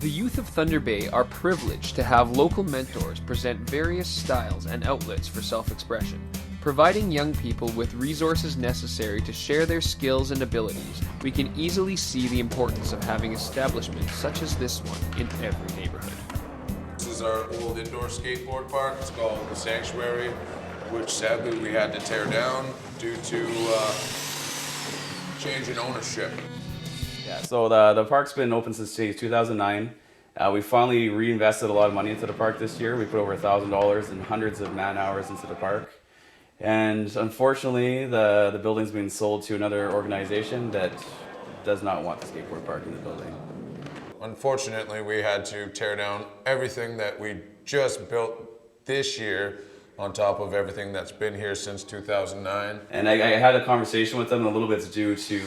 The youth of Thunder Bay are privileged to have local mentors present various styles and outlets for self-expression, providing young people with resources necessary to share their skills and abilities. We can easily see the importance of having establishments such as this one in every neighborhood. This is our old indoor skateboard park. It's called the Sanctuary, which sadly we had to tear down due to change in ownership. Yeah, so the park's been open since 2009. We finally reinvested a lot of money into the park this year. We put over $1,000 and hundreds of man hours into the park. And unfortunately, the building's been sold to another organization that does not want the skateboard park in the building. Unfortunately, we had to tear down everything that we just built this year on top of everything that's been here since 2009. And I had a conversation with them, and a little bit's due to,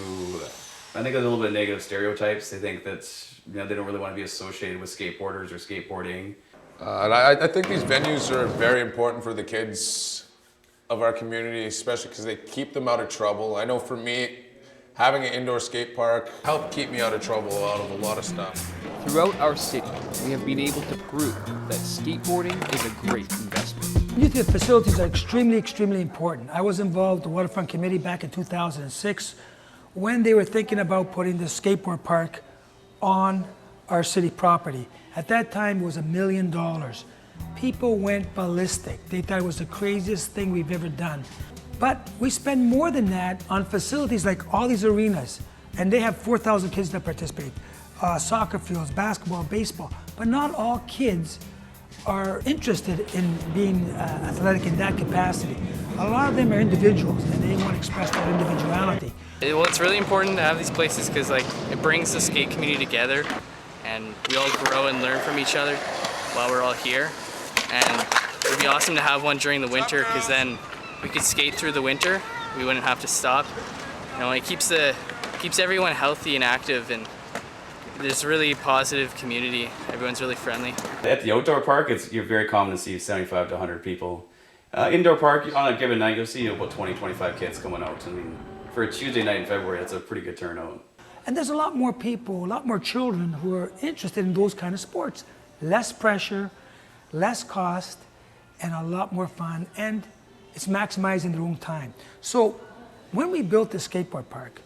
I think, a little bit of negative stereotypes. They think that they don't really want to be associated with skateboarders or skateboarding. And I think these venues are very important for the kids of our community, especially because they keep them out of trouble. I know for me, having an indoor skate park helped keep me out of trouble out of a lot of stuff. Throughout our city, we have been able to prove that skateboarding is a great investment. Youth facilities are extremely important. I was involved with the Waterfront Committee back in 2006 when they were thinking about putting the skateboard park on our city property. At that time, it was $1 million. People went ballistic. They thought it was the craziest thing we've ever done. But we spend more than that on facilities like all these arenas, and they have 4,000 kids that participate. Soccer fields, basketball, baseball, but not all kids are interested in being athletic in that capacity. A lot of them are individuals, and they want to express their individuality. Well, it's really important to have these places because it brings the skate community together, and we all grow and learn from each other while we're all here. And it would be awesome to have one during the winter because then we could skate through the winter. We wouldn't have to stop. It keeps everyone healthy and active, and there's a really positive community. Everyone's really friendly. At the outdoor park, you're very common to see 75 to 100 people. Indoor park, on a given night, you'll see about 20, 25 kids coming out. I mean, for a Tuesday night in February, that's a pretty good turnout. And there's a lot more people, a lot more children who are interested in those kind of sports. Less pressure, less cost, and a lot more fun, and it's maximizing their own time. So when we built the skateboard park,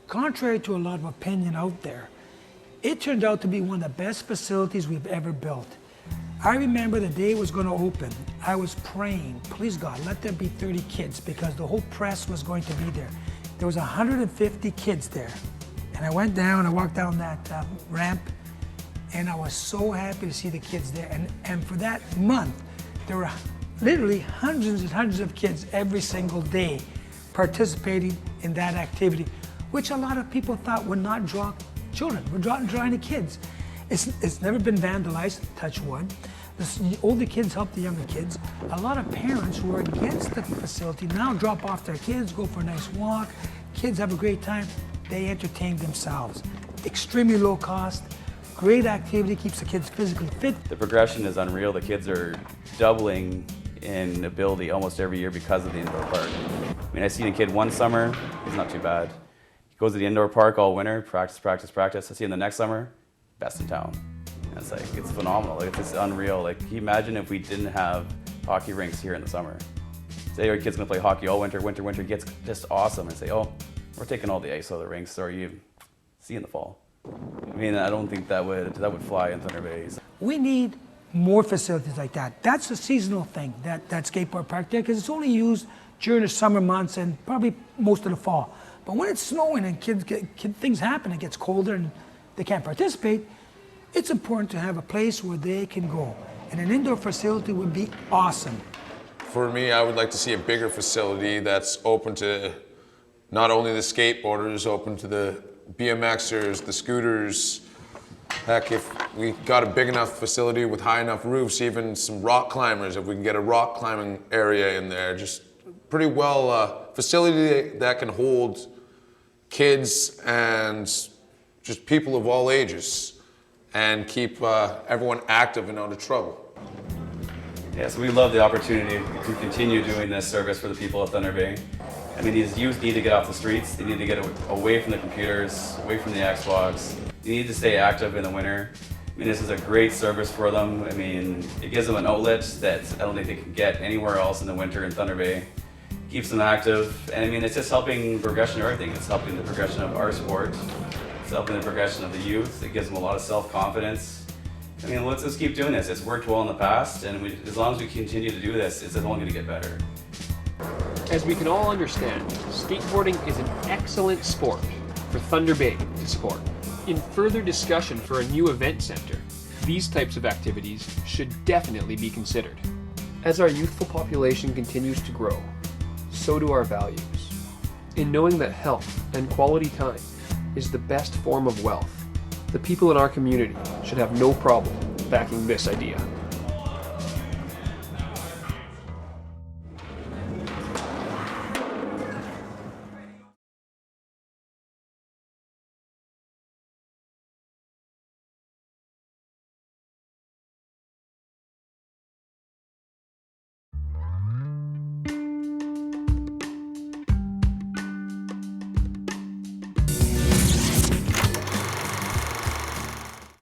contrary to a lot of opinion out there, it turned out to be one of the best facilities we've ever built. I remember the day it was going to open, I was praying, please God, let there be 30 kids, because the whole press was going to be there. There was 150 kids there. And I went down, I walked down that ramp, and I was so happy to see the kids there. And for that month, there were literally hundreds and hundreds of kids every single day participating in that activity, which a lot of people thought would not draw children, would drawing the kids. It's never been vandalized, touch wood. The older kids help the younger kids. A lot of parents who are against the facility now drop off their kids, go for a nice walk. Kids have a great time. They entertain themselves. Extremely low cost, great activity, keeps the kids physically fit. The progression is unreal. The kids are doubling in ability almost every year because of the indoor park. I mean, I seen a kid one summer, he's not too bad. He goes to the indoor park all winter, practice. I see him the next summer, best in town. And it's phenomenal. It's unreal. Can you imagine if we didn't have hockey rinks here in the summer? Say our kid's gonna play hockey all winter, gets just awesome, and say, oh, we're taking all the ice out of the rinks, or you see you in the fall. I mean, I don't think that would fly in Thunder Bay. We need more facilities like that. That's a seasonal thing, that skateboard park there, because it's only used during the summer months and probably most of the fall. But when it's snowing and things happen, it gets colder and they can't participate, it's important to have a place where they can go. And an indoor facility would be awesome. For me, I would like to see a bigger facility that's open to not only the skateboarders, open to the BMXers, the scooters. Heck, if we got a big enough facility with high enough roofs, even some rock climbers, if we can get a rock climbing area in there, just pretty well facility that can hold kids and just people of all ages and keep everyone active and out of trouble. Yeah, so we love the opportunity to continue doing this service for the people of Thunder Bay. I mean, these youth need to get off the streets. They need to get away from the computers, away from the Xbox. They need to stay active in the winter. I mean, this is a great service for them. I mean, it gives them an outlet that I don't think they can get anywhere else in the winter in Thunder Bay. Keeps them active, and I mean, it's just helping the progression of everything. It's helping the progression of our sport. It's helping the progression of the youth. It gives them a lot of self-confidence. I mean, let's just keep doing this. It's worked well in the past, and as long as we continue to do this, it's only going to get better. As we can all understand, skateboarding is an excellent sport for Thunder Bay to support. In further discussion for a new event center, these types of activities should definitely be considered. As our youthful population continues to grow, so do our values. In knowing that health and quality time is the best form of wealth, the people in our community should have no problem backing this idea.